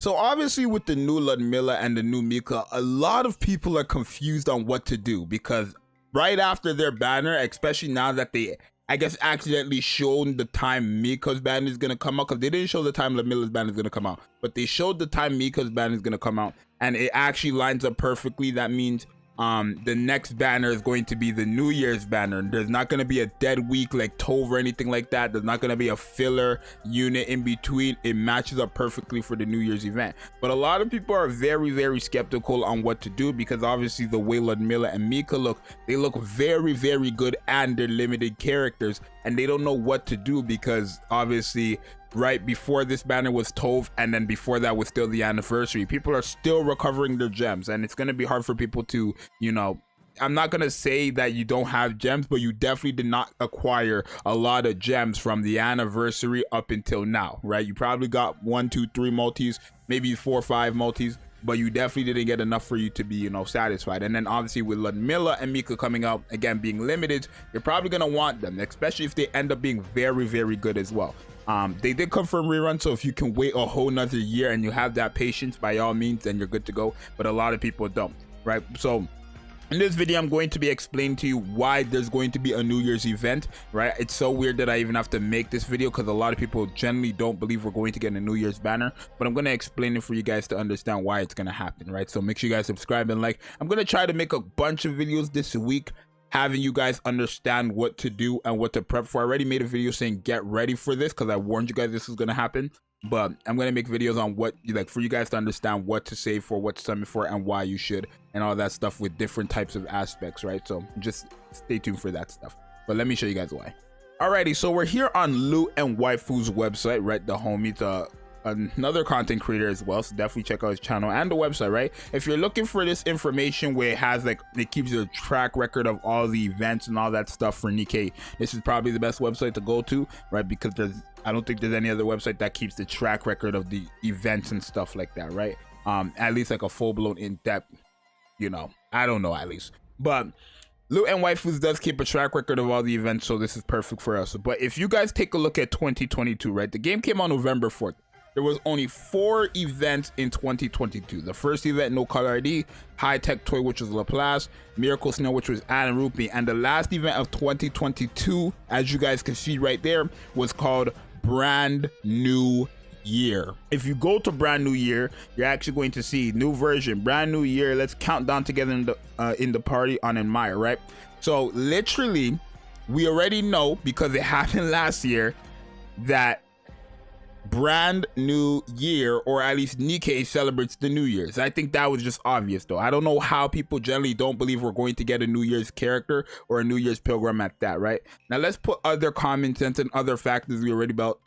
So obviously with the new Ludmilla and the new Mika, a lot of people are confused on what to do, because right after their banner, especially now that they, I guess, accidentally shown the time Mika's banner is going to come out, because they didn't show the time Ludmilla's banner is going to come out, but they showed the time Mika's banner is going to come out, and it actually lines up perfectly. That means the next banner is going to be the New Year's banner. There's not going to be a dead week like Tove or anything like that. There's not going to be a filler unit in between. It matches up perfectly for the New Year's event. But a lot of people are very skeptical on what to do, because obviously the way Ludmilla and Mika look, they look very good, and they're limited characters, and they don't know what to do, because obviously right before this banner was Tove, and then before that was still the anniversary. People are still recovering their gems, and it's going to be hard for people to, you know, I'm not going to say that you don't have gems, but you definitely did not acquire a lot of gems from the anniversary up until now, right? You probably got 1, 2, 3 multis, maybe 4 or 5 multis, but you definitely didn't get enough for you to be, you know, satisfied. And then obviously with Ludmilla and Mika coming out, again, being limited, you're probably going to want them, especially if they end up being very good as well. They did confirm rerun, so if you can wait a whole nother year and you have that patience, by all means, then you're good to go. But a lot of people don't, right? So in this video, I'm going to be explaining to you why there's going to be a New Year's event, right? It's so weird that I even have to make this video, because a lot of people generally don't believe we're going to get a New Year's banner, but I'm going to explain it for you guys to understand why it's going to happen, right? So make sure you guys subscribe and like. I'm going to try to make a bunch of videos this week, having you guys understand what to do and what to prep for. I already made a video saying get ready for this, because I warned you guys this was going to happen. But I'm going to make videos on what, like, for you guys to understand what to save for, what to summon for, and why you should, and all that stuff with different types of aspects, right? So just stay tuned for that stuff. But let me show you guys why. Alrighty, so we're here on Loot and Waifu's website, right? The homie, another content creator as well, so definitely check out his channel and the website, right? If you're looking for this information where it has, like, it keeps a track record of all the events and all that stuff for Nikke, this is probably the best website to go to, right? Because I don't think there's any other website that keeps the track record of the events and stuff like that, right? At least like a full-blown in-depth, you know, I don't know, at least. But Loot and Waifus does keep a track record of all the events, so this is perfect for us. But if you guys take a look at 2022, right? The game came on November 4th. There was only 4 events in 2022. The first event, No Color ID, High Tech Toy, which was Laplace, Miracle Snow, which was Anna Rupee, and the last event of 2022, as you guys can see right there, was called Brand New Year. If you go to Brand New Year, you're actually going to see new version, Brand New Year. Let's count down together in the party on Admire, right? So literally, we already know, because it happened last year, that Brand New Year, or at least Nikke, celebrates the New Year's. I think that was just obvious, though. I don't know how people generally don't believe we're going to get a New Year's character or a New Year's pilgrim at that, right? Now let's put other common sense and other factors we already know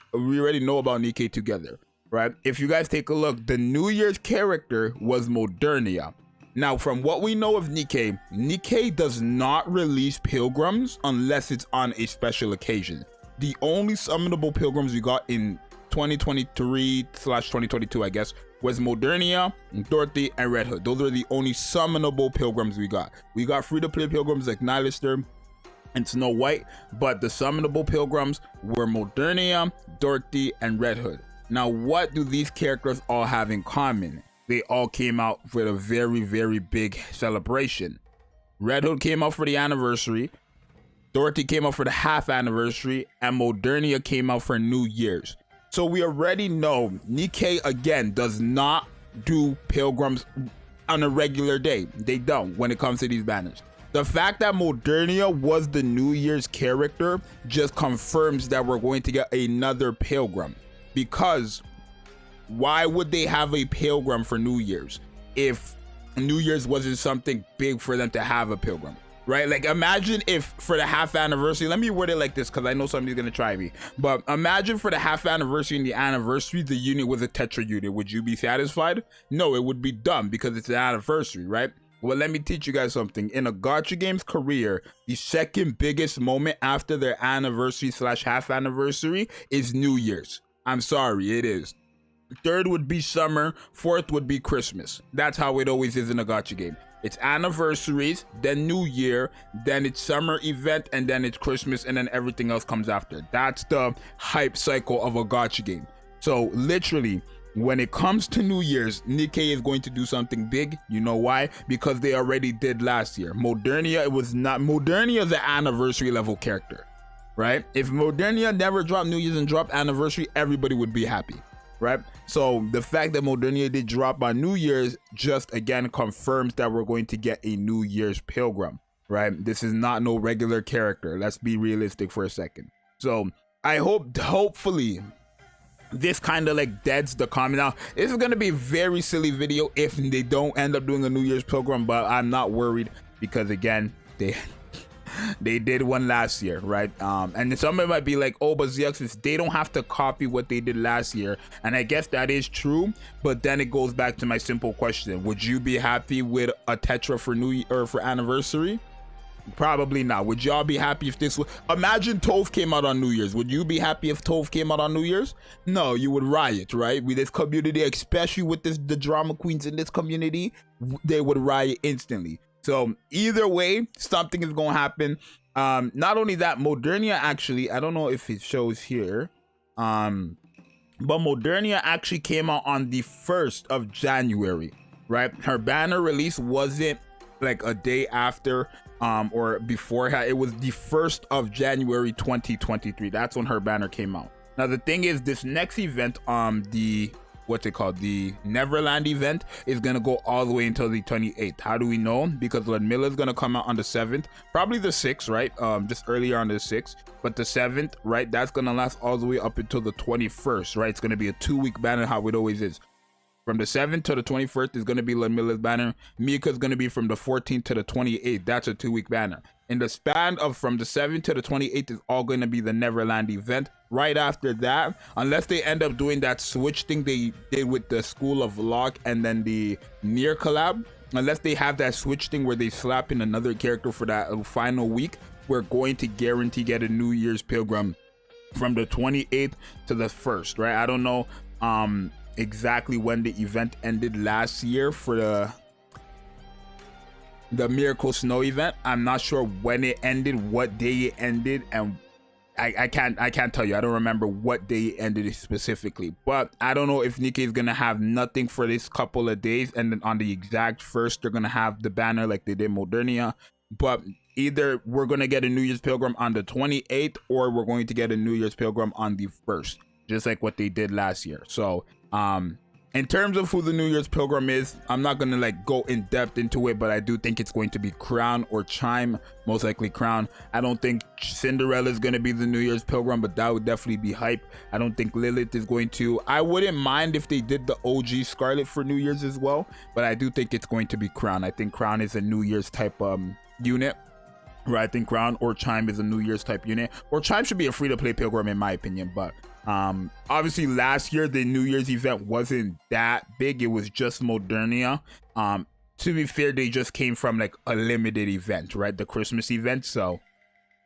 about Nikke together, right? If you guys take a look, the New Year's character was Modernia. Now, from what we know of Nikke, Nikke does not release pilgrims unless it's on a special occasion. The only summonable pilgrims we got in 2023/2022, I guess, was Modernia, Dorothy, and Red Hood. Those are the only summonable pilgrims we got. We got free-to-play pilgrims like Nylister and Snow White, but the summonable pilgrims were Modernia, Dorothy, and Red Hood. Now, what do these characters all have in common? They all came out for a very big celebration. Red Hood came out for the anniversary, Dorothy came out for the half anniversary, and Modernia came out for New Year's. So we already know Nikke, again, does not do pilgrims on a regular day. They don't when it comes to these banners. The fact that Modernia was the New Year's character just confirms that we're going to get another pilgrim. Because why would they have a pilgrim for New Year's if New Year's wasn't something big for them to have a pilgrim? Right? Like, imagine if for the half anniversary, let me word it like this, because I know somebody's gonna try me, but imagine for the half anniversary and the anniversary, the unit was a Tetra unit. Would you be satisfied? No, it would be dumb, because it's an anniversary, right? Well, let me teach you guys something. In a gacha game's career, the second biggest moment after their anniversary/half anniversary is New Year's. I'm sorry, it is. Third would be summer, fourth would be Christmas. That's how it always is in a gacha game. It's anniversaries, then New Year, then it's summer event, and then it's Christmas, and then everything else comes after. That's the hype cycle of a gacha game. So literally, when it comes to New Year's, Nikke is going to do something big. You know why? Because they already did last year. Modernia, it was not. Modernia is an anniversary level character, right? If Modernia never dropped New Year's and dropped anniversary, everybody would be happy, right? So the fact that Modernia did drop on New Year's just again confirms that we're going to get a New Year's Pilgrim, right? This is not no regular character. Let's be realistic for a second. So I hopefully this kind of like deads the comment. Now this is gonna be a very silly video if they don't end up doing a New Year's Pilgrim, but I'm not worried because again they did one last year, right? And somebody might be like, oh, but Zxous, they don't have to copy what they did last year, and I guess that is true, but then it goes back to my simple question: would you be happy with a Tetra for New Year or for anniversary? Probably not. Would y'all be happy if this was, imagine Toph came out on New Year's? Would you be happy if Toph came out on New Year's? No, you would riot, right? With this community, especially with the drama queens in this community, they would riot instantly. So either way, something is gonna happen. Not only that, Modernia actually, I don't know if it shows here, but Modernia actually came out on the 1st of January, right? Her banner release wasn't like a day after or before. It was the 1st of January 2023. That's when her banner came out. Now the thing is, this next event, the what's it called, the Neverland event, is gonna go all the way until the 28th. How do we know? Because Ludmilla is gonna come out on the 7th, probably the 6th, right? Just earlier on the 6th, but the 7th, right? That's gonna last all the way up until the 21st, right? It's gonna be a 2-week banner, how it always is. From the 7th to the 21st is going to be Ludmilla's banner. Mika's going to be from the 14th to the 28th. That's a 2-week banner. In the span of from the 7th to the 28th is all going to be the Neverland event. Right after that, unless they end up doing that switch thing they did with the School of Lock and then the Nier collab, unless they have that switch thing where they slap in another character for that final week, we're going to guarantee get a New Year's Pilgrim from the 28th to the 1st, right? I don't know exactly when the event ended last year for the Miracle Snow event. I'm not sure when it ended, what day it ended, and I can't tell you. I don't remember what day it ended specifically, but I don't know if Nikke is gonna have nothing for this couple of days and then on the exact 1st they're gonna have the banner like they did Modernia. But either we're gonna get a New Year's Pilgrim on the 28th or we're going to get a New Year's Pilgrim on the 1st, just like what they did last year. So in terms of who the New Year's Pilgrim is, I'm not gonna like go in depth into it, but I do think it's going to be Crown or Chime, most likely Crown. I don't think Cinderella is gonna be the New Year's Pilgrim, but that would definitely be hype. I don't think Lilith is going to. I wouldn't mind if they did the OG Scarlet for New Year's as well, but I do think it's going to be Crown. I think Crown is a New Year's type unit. Right, I think Crown or Chime is a New Year's type unit, or Chime should be a free-to-play Pilgrim in my opinion. But obviously last year the New Year's event wasn't that big. It was just Modernia. To be fair, they just came from like a limited event, right? The Christmas event. So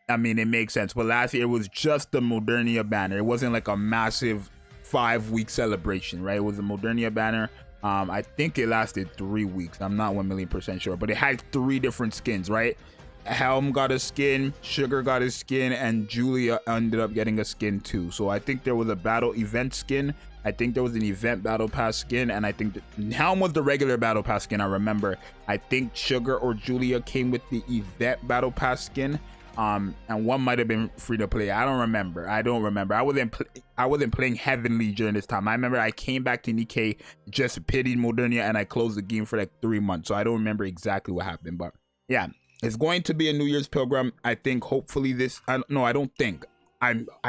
I mean, it makes sense. But last year it was just the Modernia banner. It wasn't like a massive 5-week celebration, right? It was a Modernia banner. I think it lasted 3 weeks. I'm not 1,000,000% sure, but it had 3 different skins, right? Helm got a skin, Sugar got a skin, and Julia ended up getting a skin too. So I think there was a battle event skin, I think there was an event battle pass skin, and I think Helm was the regular battle pass skin. I remember I think Sugar or Julia came with the event battle pass skin, and one might have been free to play. I don't remember. I wasn't playing Heavenly during this time. I remember I came back to Nikke, just pitied Modernia, and I closed the game for like 3 months, so I don't remember exactly what happened. But yeah, it's going to be a New Year's Pilgrim. I think hopefully this, I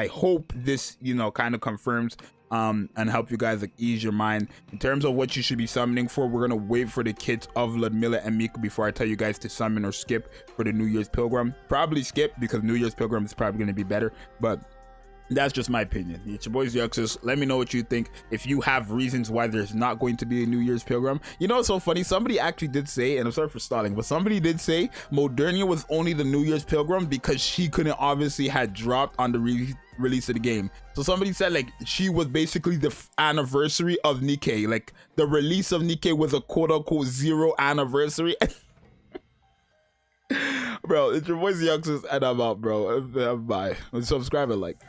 hope this, you know, kind of confirms and help you guys like ease your mind in terms of what you should be summoning for. We're gonna wait for the kids of Ludmilla and Mika before I tell you guys to summon or skip for the New Year's Pilgrim. Probably skip because New Year's Pilgrim is probably gonna be better, but that's just my opinion. It's your boy Zxous. Let me know what you think. If you have reasons why there's not going to be a New Year's Pilgrim. You know, it's so funny. Somebody actually did say, and I'm sorry for stalling, but somebody did say Modernia was only the New Year's Pilgrim because she couldn't obviously had dropped on the release of the game. So somebody said like she was basically the anniversary of Nikke. Like the release of Nikke was a quote-unquote 0 anniversary. Bro, it's your boy Zxous and I'm out, bro. Bye. Subscribe and like.